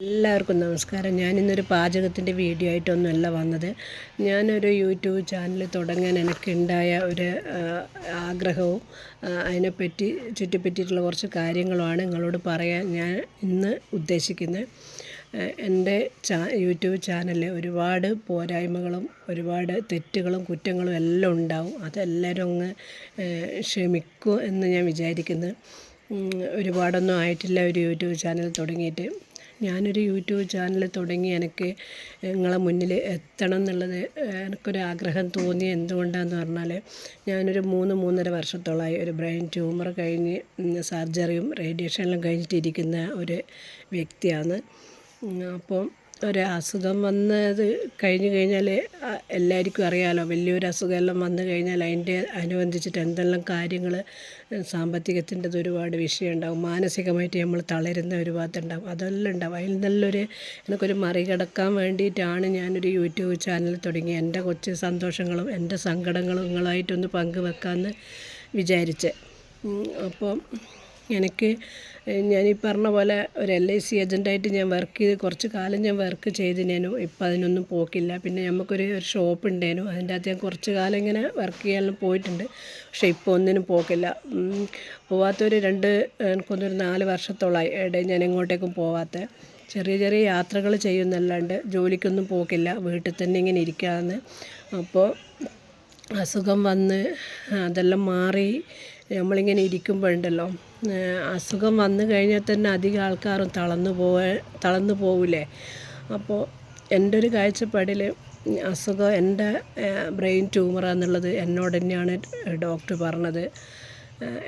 എല്ലാവർക്കും നമസ്കാരം. ഞാനിന്നൊരു പാചകത്തിൻ്റെ വീഡിയോ ആയിട്ടൊന്നുമല്ല വന്നത്. ഞാനൊരു യൂട്യൂബ് ചാനൽ തുടങ്ങാൻ എനിക്കുണ്ടായ ഒരു ആഗ്രഹവും അതിനെപ്പറ്റി ചുറ്റിപ്പറ്റിയിട്ടുള്ള കുറച്ച് കാര്യങ്ങളുമാണ് നിങ്ങളോട് പറയാൻ ഞാൻ ഇന്ന് ഉദ്ദേശിക്കുന്നത്. എൻ്റെ യൂട്യൂബ് ചാനലിൽ ഒരുപാട് പോരായ്മകളും ഒരുപാട് തെറ്റുകളും കുറ്റങ്ങളും എല്ലാം ഉണ്ടാവും. അതെല്ലാവരും അങ്ങ് ക്ഷമിക്കും എന്ന് ഞാൻ വിചാരിക്കുന്നു. ഒരുപാടൊന്നും ആയിട്ടില്ല ഒരു യൂട്യൂബ് ചാനൽ തുടങ്ങിയിട്ട്. ഞാനൊരു യൂട്യൂബ് ചാനൽ തുടങ്ങി എനിക്ക് നിങ്ങളെ മുന്നിൽ എത്തണം എന്നുള്ളത് എനിക്കൊരാഗ്രഹം തോന്നി. എന്തുകൊണ്ടാണെന്ന് പറഞ്ഞാൽ ഞാനൊരു 3-3.5 വർഷത്തോളമായി ഒരു ബ്രെയിൻ ട്യൂമർ കഴിഞ്ഞ് സർജറിയും റേഡിയേഷനെല്ലാം കഴിഞ്ഞിട്ടിരിക്കുന്ന ഒരു വ്യക്തിയാണ്. അപ്പം ഒരു അസുഖം വന്നത് കഴിഞ്ഞ് കഴിഞ്ഞാൽ എല്ലാവർക്കും അറിയാമല്ലോ, വലിയൊരു അസുഖമെല്ലാം വന്നു കഴിഞ്ഞാൽ അനുബന്ധിച്ചിട്ട് എന്തെല്ലാം കാര്യങ്ങൾ സാമ്പത്തികത്തിൻ്റെ ഒരുപാട് വിഷയം ഉണ്ടാകും. മാനസികമായിട്ട് നമ്മൾ തളരുന്ന ഒരു ഭാഗത്തുണ്ടാകും. അതെല്ലാം ഉണ്ടാകും. അതിൽ നല്ലൊരു എനിക്കൊരു മറികടക്കാൻ വേണ്ടിയിട്ടാണ് ഞാനൊരു യൂട്യൂബ് ചാനൽ തുടങ്ങി. എൻ്റെ കൊച്ചു സന്തോഷങ്ങളും എൻ്റെ സങ്കടങ്ങളും നിങ്ങളായിട്ടൊന്ന് പങ്കുവെക്കാമെന്ന് വിചാരിച്ച്. അപ്പോൾ എനിക്ക് ഞാനീ പറഞ്ഞ പോലെ ഒരു LIC ഏജൻറ്റായിട്ട് ഞാൻ കുറച്ച് കാലം ഞാൻ വർക്ക് ചെയ്തിനേനു. ഇപ്പം അതിനൊന്നും പോക്കില്ല. പിന്നെ നമുക്കൊരു ഷോപ്പ് ഉണ്ടേനു, അതിൻ്റെ അകത്ത് ഞാൻ കുറച്ച് കാലം ഇങ്ങനെ വർക്ക് ചെയ്യാനെല്ലാം പോയിട്ടുണ്ട്. പക്ഷേ ഇപ്പോൾ ഒന്നിനും പോക്കില്ല. പോവാത്തൊരു എനിക്കൊന്നൊരു 4 വർഷത്തോളമായി ഇടയിൽ ഞാൻ എങ്ങോട്ടേക്കും പോവാത്ത. ചെറിയ ചെറിയ യാത്രകൾ ചെയ്യുന്നല്ലാണ്ട് ജോലിക്കൊന്നും പോക്കില്ല. വീട്ടിൽ തന്നെ ഇങ്ങനെ ഇരിക്കാമെന്ന്. അപ്പോൾ അസുഖം വന്ന് അതെല്ലാം മാറി നമ്മളിങ്ങനെ ഇരിക്കുമ്പോഴുണ്ടല്ലോ, അസുഖം വന്നു കഴിഞ്ഞാൽ തന്നെ അധികം ആൾക്കാരും തളർന്നു പോവില്ലേ. അപ്പോൾ എൻ്റെ ഒരു കാഴ്ചപ്പാടിൽ അസുഖം എൻ്റെ ബ്രെയിൻ ട്യൂമറാണെന്നുള്ളത് എന്നോട് തന്നെയാണ് ഡോക്ടർ പറഞ്ഞത്.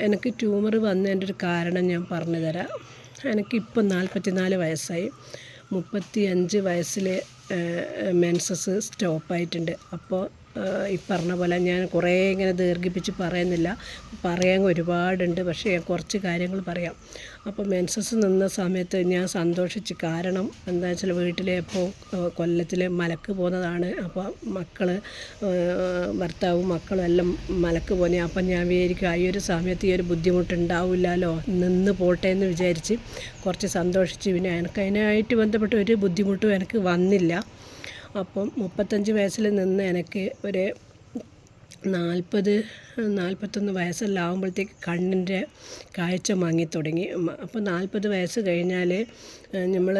എനിക്ക് ട്യൂമർ വന്നതിൻ്റെ ഒരു കാരണം ഞാൻ പറഞ്ഞു തരാം. എനിക്കിപ്പോൾ 44 വയസ്സായി. 35 വയസ്സിൽ മെൻസസ് സ്റ്റോപ്പായിട്ടുണ്ട്. അപ്പോൾ ഈ പറഞ്ഞ പോലെ ഞാൻ കുറേ ഇങ്ങനെ ദീർഘിപ്പിച്ച് പറയുന്നില്ല, പറയാൻ ഒരുപാടുണ്ട്. പക്ഷേ ഞാൻ കുറച്ച് കാര്യങ്ങൾ പറയാം. അപ്പോൾ മെൻസസ് നിന്ന സമയത്ത് ഞാൻ സന്തോഷിച്ച്. കാരണം എന്താ വെച്ചാൽ വീട്ടിൽ ഇപ്പോൾ കൊല്ലത്തിൽ മലക്ക് പോകുന്നതാണ്. അപ്പോൾ ഭർത്താവും മക്കളും എല്ലാം മലക്ക് പോകുന്നത്. അപ്പം ഞാൻ വിചാരിക്കും ഈ ഒരു സമയത്ത് ഈ ഒരു ബുദ്ധിമുട്ടുണ്ടാവില്ലല്ലോ, നിന്ന് പോട്ടെ എന്ന് വിചാരിച്ച് കുറച്ച് സന്തോഷിച്ച്. പിന്നെ എനിക്ക് അതിനായിട്ട് ബന്ധപ്പെട്ട് ഒരു ബുദ്ധിമുട്ടും എനിക്ക് വന്നില്ല. അപ്പം 35 വയസ്സിൽ നിന്ന് എനിക്ക് ഒരു 40-41 വയസ്സെല്ലാം ആകുമ്പോഴത്തേക്ക് കണ്ണിൻ്റെ കാഴ്ച മങ്ങി തുടങ്ങി. അപ്പോൾ 40 വയസ്സ് കഴിഞ്ഞാൽ നമ്മൾ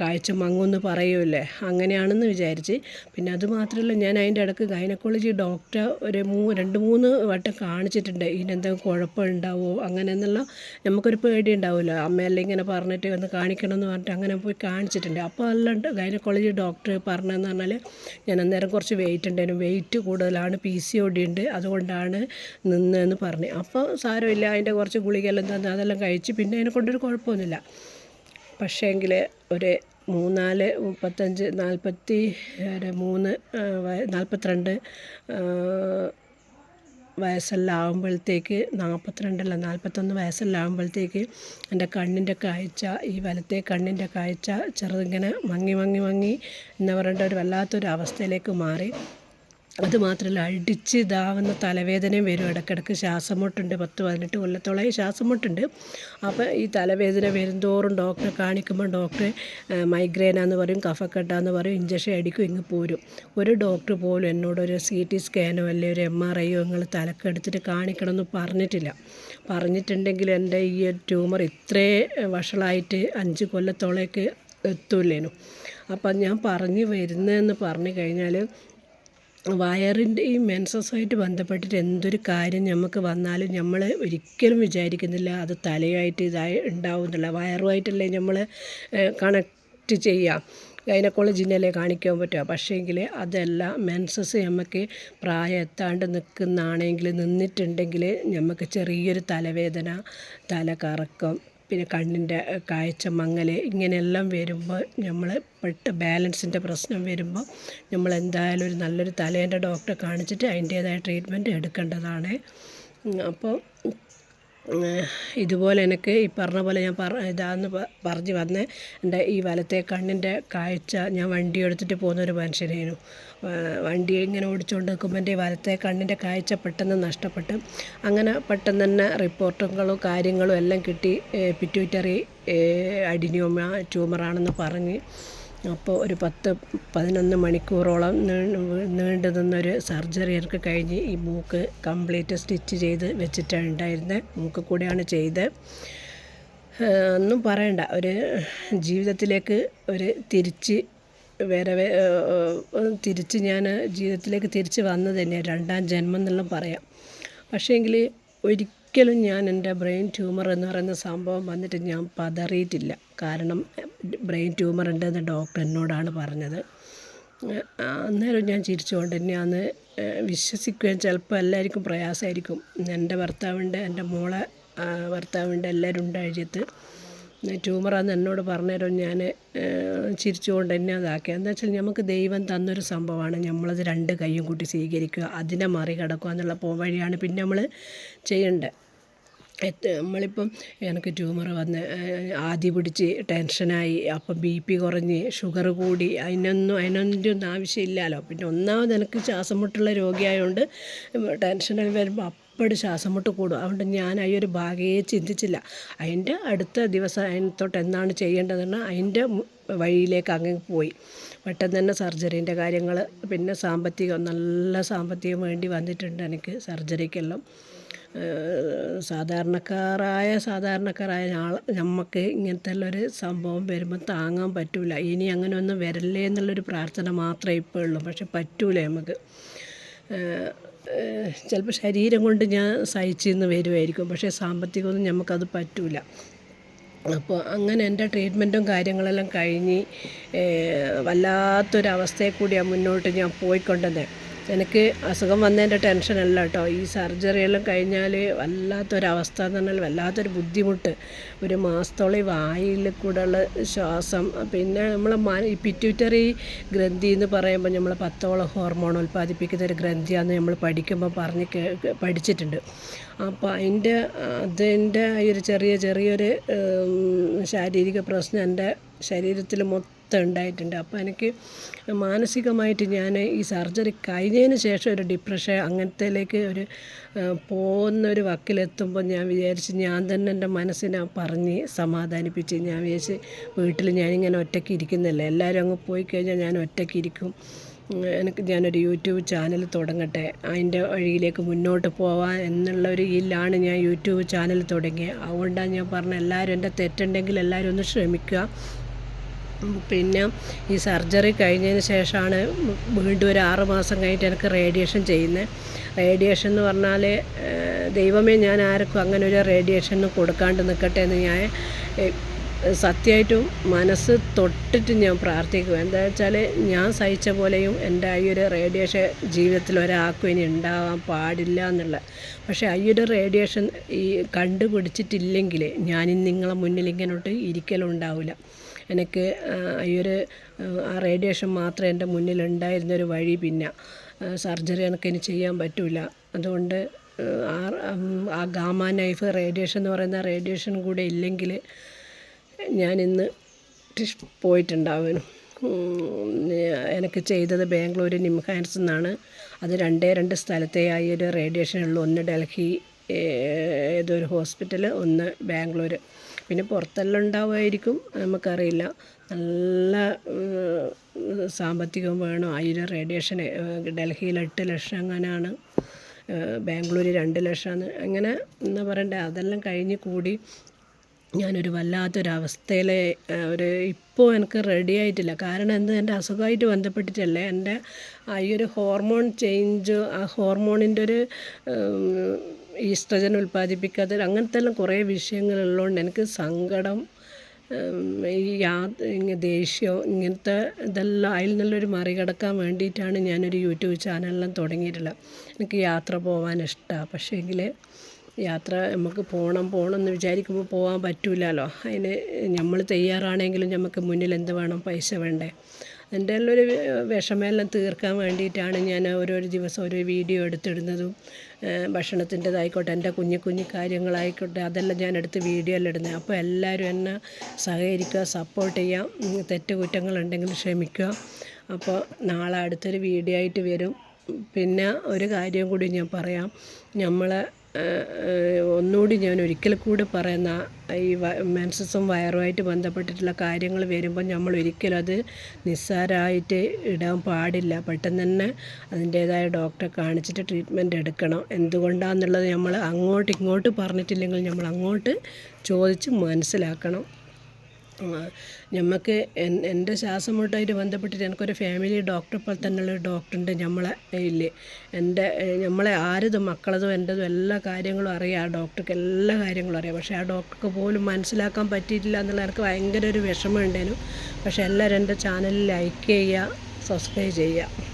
കാഴ്ച മങ്ങുമെന്ന് പറയുമല്ലേ, അങ്ങനെയാണെന്ന് വിചാരിച്ച്. പിന്നെ അതുമാത്രമല്ല, ഞാൻ അതിൻ്റെ ഇടയ്ക്ക് ഗൈനക്കോളജി ഡോക്ടറെ ഒരു 2-3 വട്ടം കാണിച്ചിട്ടുണ്ട്. ഇതിനെന്തെങ്കിലും കുഴപ്പമുണ്ടാവുമോ അങ്ങനെ എന്നുള്ള നമുക്കൊരു പേടി ഉണ്ടാവുമല്ലോ. അമ്മയെല്ലാം ഇങ്ങനെ പറഞ്ഞിട്ട് ഒന്ന് കാണിക്കണമെന്ന് പറഞ്ഞിട്ട് അങ്ങനെ പോയി കാണിച്ചിട്ടുണ്ട്. അപ്പോൾ അല്ലാണ്ട് ഗൈനക്കോളജി ഡോക്ടർ പറഞ്ഞതെന്ന് പറഞ്ഞാൽ ഞാൻ അന്നേരം കുറച്ച് വെയിറ്റ് ഉണ്ടായിരുന്നു. വെയിറ്റ് കൂടുതലാണ്, PCOD ഉണ്ട്, അതുകൊണ്ടാണ് നിന്നതെന്ന് പറഞ്ഞു. അപ്പോൾ സാരമില്ല, അതിൻ്റെ കുറച്ച് ഗുളികയെല്ലാം തന്നു, അതെല്ലാം കഴിച്ച് പിന്നെ അതിനെ കൊണ്ടൊരു കുഴപ്പമൊന്നുമില്ല. പക്ഷേങ്കിൽ ഒരു 42 വയസ്സെല്ലാം ആകുമ്പോഴത്തേക്ക്, 41 വയസ്സെല്ലാം ആകുമ്പോഴത്തേക്ക് എൻ്റെ കണ്ണിൻ്റെ കാഴ്ച, ഈ വലത്തെ കണ്ണിൻ്റെ കാഴ്ച ചെറുതിങ്ങനെ മങ്ങി എന്ന് പറയേണ്ട ഒരു വല്ലാത്തൊരു അവസ്ഥയിലേക്ക് മാറി. അതുമാത്രമല്ല, അടിച്ച് ഇതാവുന്ന തലവേദനയും വരും. ഇടയ്ക്കിടയ്ക്ക് ശ്വാസം മുട്ടുണ്ട്. 10-18 കൊല്ലത്തോളമായി ശ്വാസം മുട്ടുണ്ട്. അപ്പോൾ ഈ തലവേദന വരുന്തോറും ഡോക്ടറെ കാണിക്കുമ്പോൾ ഡോക്ടർ മൈഗ്രെയിനാന്ന് പറയും, കഫക്കെട്ടാന്ന് പറയും, ഇഞ്ചക്ഷൻ അടിക്കും, ഇങ്ങ് പോരും. ഒരു ഡോക്ടർ പോലും എന്നോടൊരു CT സ്കാനോ അല്ലെങ്കിൽ ഒരു MRIയോ നിങ്ങൾ തലക്കെടുത്തിട്ട് കാണിക്കണമെന്ന് പറഞ്ഞിട്ടില്ല. പറഞ്ഞിട്ടുണ്ടെങ്കിൽ എൻ്റെ ഈ ട്യൂമർ ഇത്രേ വഷളായിട്ട് 5 കൊല്ലത്തോളേക്ക് എത്തൂല്ലേനു. അപ്പം ഞാൻ പറഞ്ഞു വരുന്നതെന്ന് പറഞ്ഞു കഴിഞ്ഞാൽ, വയറിൻ്റെ ഈ മെൻസസുമായിട്ട് ബന്ധപ്പെട്ടിട്ട് എന്തൊരു കാര്യം നമുക്ക് വന്നാലും നമ്മൾ ഒരിക്കലും വിചാരിക്കുന്നില്ല അത് തലയായിട്ട് ഉണ്ടാവുന്നില്ല. വയറുമായിട്ടല്ലേ നമ്മൾ കണക്റ്റ് ചെയ്യാം. ഗൈനക്കോളജിനല്ലേ കാണിക്കാൻ പറ്റുക. പക്ഷേങ്കിൽ അതല്ല, മെൻസസ് നമുക്ക് പ്രായം എത്താണ്ട് നിന്നിട്ടുണ്ടെങ്കിൽ നമുക്ക് ചെറിയൊരു തലവേദന, തലകറക്കം, പിന്നെ കണ്ണിൻ്റെ കാഴ്ച മങ്ങൽ, ഇങ്ങനെയെല്ലാം വരുമ്പോൾ നമ്മൾ ബാലൻസിൻ്റെ പ്രശ്നം വരുമ്പോൾ നമ്മൾ എന്തായാലും ഒരു നല്ലൊരു തലേൻ്റെ ഡോക്ടറെ കാണിച്ചിട്ട് അതിൻ്റേതായ ട്രീറ്റ്മെൻറ്റ് എടുക്കേണ്ടതാണ്. അപ്പോൾ ഇതുപോലെ എനിക്ക് ഈ പറഞ്ഞ പോലെ ഞാൻ പറഞ്ഞു വന്നേ എൻ്റെ ഈ വലത്തെ കണ്ണിൻ്റെ കാഴ്ച ഞാൻ വണ്ടി എടുത്തിട്ട് പോകുന്നൊരു മനുഷ്യനായിരുന്നു. വണ്ടി ഇങ്ങനെ ഓടിച്ചുകൊണ്ട് നിൽക്കുമ്പോൾ എൻ്റെ വലത്തെ കണ്ണിൻ്റെ കാഴ്ച പെട്ടെന്ന് നഷ്ടപ്പെട്ട് അങ്ങനെ പെട്ടെന്ന് തന്നെ റിപ്പോർട്ടുകളും കാര്യങ്ങളും എല്ലാം കിട്ടി. പിറ്റ്യൂട്ടറി അഡിനോമ ട്യൂമറാണെന്ന് പറഞ്ഞ് അപ്പോൾ ഒരു 10-11 മണിക്കൂറോളം നീണ്ടു നിന്നൊരു സർജറി എനിക്ക് കഴിഞ്ഞ് ഈ മൂക്ക് കംപ്ലീറ്റ് സ്റ്റിച്ച് ചെയ്ത് വെച്ചിട്ടാണ് ഉണ്ടായിരുന്നത്. മൂക്ക് കൂടെയാണ് ചെയ്തത്. ഒന്നും പറയണ്ട, ഒരു ജീവിതത്തിലേക്ക് ഒരു തിരിച്ച് ഞാൻ ജീവിതത്തിലേക്ക് തിരിച്ച് വന്നത് തന്നെ രണ്ടാം ജന്മം എന്നെല്ലാം പറയാം. പക്ഷേങ്കിൽ ഒരിക്കലും ഞാൻ എൻ്റെ ബ്രെയിൻ ട്യൂമർ എന്ന് പറയുന്ന സംഭവം വന്നിട്ട് ഞാൻ പതറിയിട്ടില്ല. കാരണം ബ്രെയിൻ ട്യൂമർ ഉണ്ടെന്ന് ഡോക്ടർ എന്നോടാണ് പറഞ്ഞത്. അന്നേരം ഞാൻ ചിരിച്ചുകൊണ്ട് തന്നെയാണ് വിശ്വസിക്കുകയും ചിലപ്പോൾ എല്ലാവർക്കും പ്രയാസമായിരിക്കും. എൻ്റെ ഭർത്താവിൻ്റെ, എൻ്റെ മോളെ ഭർത്താവിൻ്റെ എല്ലാവരും ഉണ്ടായിട്ട് ട്യൂമറാന്ന് എന്നോട് പറഞ്ഞേരം ഞാൻ ചിരിച്ചുകൊണ്ട് തന്നെ അതാക്കി. എന്താ വെച്ചാൽ നമുക്ക് ദൈവം തന്നൊരു സംഭവമാണ്, നമ്മളത് 2 കൈയും കൂട്ടി സ്വീകരിക്കുക, അതിനെ മറികടക്കുക എന്നുള്ള വഴിയാണ് പിന്നെ നമ്മൾ ചെയ്യേണ്ടത്. നമ്മളിപ്പം എനിക്ക് ട്യൂമർ വന്ന് ആദ്യം പിടിച്ച് ടെൻഷനായി, അപ്പം BP കുറഞ്ഞ് ഷുഗർ കൂടി, അതിനൊന്നും ആവശ്യമില്ലല്ലോ. പിന്നെ ഒന്നാമത് എനിക്ക് ശ്വാസം മുട്ടുള്ള രോഗിയായതുകൊണ്ട് ടെൻഷനിൽ വരുമ്പോൾ അപ്പോഴും ശ്വാസം മുട്ട് കൂടും. അതുകൊണ്ട് ഞാൻ ഈ ഒരു ഭാഗയെ ചിന്തിച്ചില്ല. അതിൻ്റെ അടുത്ത ദിവസം അതിനോട്ട് എന്താണ് ചെയ്യേണ്ടതെന്ന് അതിൻ്റെ വഴിയിലേക്ക് അങ്ങ് പോയി. പെട്ടെന്ന് തന്നെ സർജറീൻ്റെ കാര്യങ്ങൾ, പിന്നെ നല്ല സാമ്പത്തികം വേണ്ടി വന്നിട്ടുണ്ട് എനിക്ക് സർജറിക്കെല്ലാം. സാധാരണക്കാരായ നമുക്ക് ഇങ്ങനത്തെ ഉള്ളൊരു സംഭവം വരുമ്പോൾ താങ്ങാൻ പറ്റില്ല. ഇനി അങ്ങനെ ഒന്നും വരല്ലേ എന്നുള്ളൊരു പ്രാർത്ഥന മാത്രമേ ഇപ്പോൾ ഉള്ളൂ. പക്ഷെ പറ്റൂല നമുക്ക്. ചിലപ്പോൾ ശരീരം കൊണ്ട് ഞാൻ സഹിച്ചെന്ന് വരുമായിരിക്കും, പക്ഷേ സാമ്പത്തികമൊന്നും നമുക്കത് പറ്റില്ല. അപ്പോൾ അങ്ങനെ എൻ്റെ ട്രീറ്റ്മെൻറ്റും കാര്യങ്ങളെല്ലാം കഴിഞ്ഞ് വല്ലാത്തൊരവസ്ഥയിൽ കൂടിയാണ് മുന്നോട്ട് ഞാൻ പോയിക്കൊണ്ടത്. എനിക്ക് അസുഖം വന്നതിൻ്റെ ടെൻഷനല്ല കേട്ടോ, ഈ സർജറിയെല്ലാം കഴിഞ്ഞാൽ വല്ലാത്തൊരവസ്ഥ എന്ന് പറഞ്ഞാൽ വല്ലാത്തൊരു ബുദ്ധിമുട്ട്. ഒരു മാസത്തോളം വായിൽ കൂടെയുള്ള ശ്വാസം, പിന്നെ ഈ പിറ്റ്യൂട്ടറി ഗ്രന്ഥി എന്ന് പറയുമ്പോൾ നമ്മൾ 10ഓളം ഹോർമോൺ ഉൽപ്പാദിപ്പിക്കുന്ന ഒരു ഗ്രന്ഥിയാണെന്ന് നമ്മൾ പഠിക്കുമ്പോൾ പഠിച്ചിട്ടുണ്ട്. അപ്പോൾ അതിൻ്റെ ഒരു ചെറിയൊരു ശാരീരിക പ്രശ്നം എൻ്റെ ശരീരത്തിൽ മൊത്തം ഉണ്ടായിട്ടുണ്ട്. അപ്പോൾ എനിക്ക് മാനസികമായിട്ട് ഞാൻ ഈ സർജറി കഴിഞ്ഞതിന് ശേഷം ഒരു ഡിപ്രഷൻ അങ്ങനത്തേലേക്ക് പോകുന്നൊരു വക്കിലെത്തുമ്പോൾ ഞാൻ വിചാരിച്ച്, ഞാൻ തന്നെ എൻ്റെ മനസ്സിനെ പറഞ്ഞ് സമാധാനിപ്പിച്ച്, ഞാൻ വിചാരിച്ച് വീട്ടിൽ ഞാനിങ്ങനെ ഒറ്റയ്ക്ക് ഇരിക്കുന്നില്ല, എല്ലാവരും അങ്ങ് പോയി കഴിഞ്ഞാൽ ഞാൻ ഒറ്റയ്ക്ക് ഇരിക്കും, ഞാനൊരു യൂട്യൂബ് ചാനൽ തുടങ്ങട്ടെ, അതിൻ്റെ വഴിയിലേക്ക് മുന്നോട്ട് പോവാൻ എന്നുള്ളൊരു ഇതിലാണ് ഞാൻ യൂട്യൂബ് ചാനൽ തുടങ്ങിയത്. അതുകൊണ്ടാണ് ഞാൻ പറഞ്ഞത്, എല്ലാവരും എൻ്റെ തെറ്റുണ്ടെങ്കിൽ എല്ലാവരും ഒന്ന് ശ്രമിക്കുക. പിന്നെ ഈ സർജറി കഴിഞ്ഞതിന് ശേഷമാണ് വീണ്ടും ഒരു 6 മാസം കഴിഞ്ഞിട്ട് എനിക്ക് റേഡിയേഷൻ ചെയ്യുന്നത്. റേഡിയേഷൻ എന്ന് പറഞ്ഞാൽ ദൈവമേ, ഞാൻ ആർക്കും അങ്ങനെ ഒരു റേഡിയേഷനും കൊടുക്കാണ്ട് നിൽക്കട്ടെ എന്ന് ഞാൻ സത്യമായിട്ടും മനസ്സ് തൊട്ടിട്ട് ഞാൻ പ്രാർത്ഥിക്കും. എന്താ വെച്ചാൽ ഞാൻ സഹിച്ച പോലെയും എൻ്റെ ഈ ഒരു റേഡിയേഷൻ ജീവിതത്തിൽ ഒരാൾക്കും ഇനി ഉണ്ടാകാൻ പാടില്ല എന്നുള്ള. പക്ഷേ ഈ ഒരു റേഡിയേഷൻ കണ്ടുപിടിച്ചിട്ടില്ലെങ്കിൽ ഞാനിന്ന് നിങ്ങളെ മുന്നിൽ ഇങ്ങോട്ട് ഇരിക്കലുണ്ടാവില്ല. എനിക്ക് ആ റേഡിയേഷൻ മാത്രമേ എൻ്റെ മുന്നിലുണ്ടായിരുന്നൊരു വഴി. പിന്നെ സർജറി എനിക്കിനി ചെയ്യാൻ പറ്റില്ല. അതുകൊണ്ട് ആ ഗാമ നൈഫ് റേഡിയേഷൻ എന്ന് പറയുന്ന റേഡിയേഷൻ കൂടെ ഇല്ലെങ്കിൽ ഞാനിന്ന് പോയിട്ടുണ്ടാവും. എനിക്ക് ചെയ്തത് ബാംഗ്ലൂർ നിംഹാൻസ് എന്നാണ്. അത് 2 സ്ഥലത്തേ ആ ഒരു റേഡിയേഷൻ ഉള്ളൂ. ഒന്ന് ഡൽഹി ഏതൊരു ഹോസ്പിറ്റൽ, ഒന്ന് ബാംഗ്ലൂർ. പിന്നെ പുറത്തെല്ലാം ഉണ്ടാവുമായിരിക്കും, നമുക്കറിയില്ല. നല്ല സാമ്പത്തികം വേണം. 1000 റേഡിയേഷന് ഡൽഹിയിൽ 8 ലക്ഷം അങ്ങനെയാണ്, ബാംഗ്ലൂർ 2 ലക്ഷമാണ്. അങ്ങനെ എന്താ പറയണ്ടേ, അതെല്ലാം കഴിഞ്ഞ് കൂടി ഞാനൊരു വല്ലാത്തൊരവസ്ഥയിൽ ഇപ്പോൾ എനിക്ക് റെഡി ആയിട്ടില്ല. കാരണം എൻ്റെ അസുഖമായിട്ട് ബന്ധപ്പെട്ടിട്ടല്ലേ, എൻ്റെ ഈ ഒരു ഹോർമോൺ ചേഞ്ച്, ആ ഹോർമോണിൻ്റെ ഒരു ഈസ്ട്രജൻ ഉൽപ്പാദിപ്പിക്കാത്ത അങ്ങനത്തെ എല്ലാം കുറേ വിഷയങ്ങളുള്ളതുകൊണ്ട് എനിക്ക് സങ്കടം, ദേഷ്യം, ഇങ്ങനത്തെ ഇതെല്ലാം അതിൽ നിന്നുള്ളൊരു മറികടക്കാൻ വേണ്ടിയിട്ടാണ് ഞാനൊരു യൂട്യൂബ് ചാനലെല്ലാം തുടങ്ങിയിട്ടുള്ളത്. എനിക്ക് യാത്ര പോകാൻ ഇഷ്ടമാണ്. പക്ഷേങ്കിൽ യാത്ര നമുക്ക് പോകണം എന്ന് വിചാരിക്കുമ്പോൾ പോകാൻ പറ്റില്ലല്ലോ. അതിന് നമ്മൾ തയ്യാറാണെങ്കിലും നമുക്ക് മുന്നിൽ എന്ത് വേണം, പൈസ വേണ്ടേ. എൻ്റെ ഉള്ളൊരു വിഷമെല്ലാം തീർക്കാൻ വേണ്ടിയിട്ടാണ് ഞാൻ ഓരോ ദിവസം ഓരോ വീഡിയോ എടുത്തിടുന്നതും ഭക്ഷണത്തിൻ്റെതായിക്കോട്ടെ, എൻ്റെ കുഞ്ഞു കുഞ്ഞു കാര്യങ്ങളായിക്കോട്ടെ, അതെല്ലാം ഞാൻ എടുത്ത് വീഡിയോ എല്ലാം ഇടുന്നത്. അപ്പോൾ എല്ലാവരും എന്നെ സഹകരിക്കുക, സപ്പോർട്ട് ചെയ്യുക, തെറ്റുകുറ്റങ്ങളുണ്ടെങ്കിൽ ക്ഷമിക്കുക. അപ്പോൾ നാളെ അടുത്തൊരു വീഡിയോ ആയിട്ട് വരും. പിന്നെ ഒരു കാര്യം കൂടി ഞാൻ പറയാം. നമ്മളെ ഒന്നുകൂടി ഞാൻ ഒരിക്കൽ കൂടി പറയുന്ന, ഈ മെൻസസും വയറുമായിട്ട് ബന്ധപ്പെട്ടിട്ടുള്ള കാര്യങ്ങൾ വരുമ്പോൾ നമ്മൾ ഒരിക്കലും അത് നിസ്സാരമായിട്ട് ഇടാൻ പാടില്ല. പെട്ടെന്ന് തന്നെ അതിൻ്റേതായ ഡോക്ടറെ കാണിച്ചിട്ട് ട്രീറ്റ്മെൻറ്റ് എടുക്കണം. എന്തുകൊണ്ടാണെന്നുള്ളത് നമ്മൾ അങ്ങോട്ട് ഇങ്ങോട്ട് പറഞ്ഞിട്ടില്ലെങ്കിൽ നമ്മൾ അങ്ങോട്ട് ചോദിച്ച് മനസ്സിലാക്കണം. നമുക്ക് എൻ്റെ ശ്വാസം മുട്ടായിട്ട് ബന്ധപ്പെട്ടിട്ട് എനിക്കൊരു ഫാമിലി ഡോക്ടറെ പോലെ തന്നെയുള്ളൊരു ഡോക്ടറുണ്ട് നമ്മളെ ഇല്ലേ. നമ്മളെ ആരതും മക്കളതും എൻ്റെതും എല്ലാ കാര്യങ്ങളും അറിയാം. ആ ഡോക്ടർക്ക് എല്ലാ കാര്യങ്ങളും അറിയാം. പക്ഷേ ആ ഡോക്ടർക്ക് പോലും മനസ്സിലാക്കാൻ പറ്റിയിട്ടില്ല എന്നുള്ള എനിക്ക് ഭയങ്കര ഒരു വിഷമം ഉണ്ടായിരുന്നു. പക്ഷേ എല്ലാവരും എൻ്റെ ചാനലിൽ ലൈക്ക് ചെയ്യുക, സബ്സ്ക്രൈബ് ചെയ്യുക.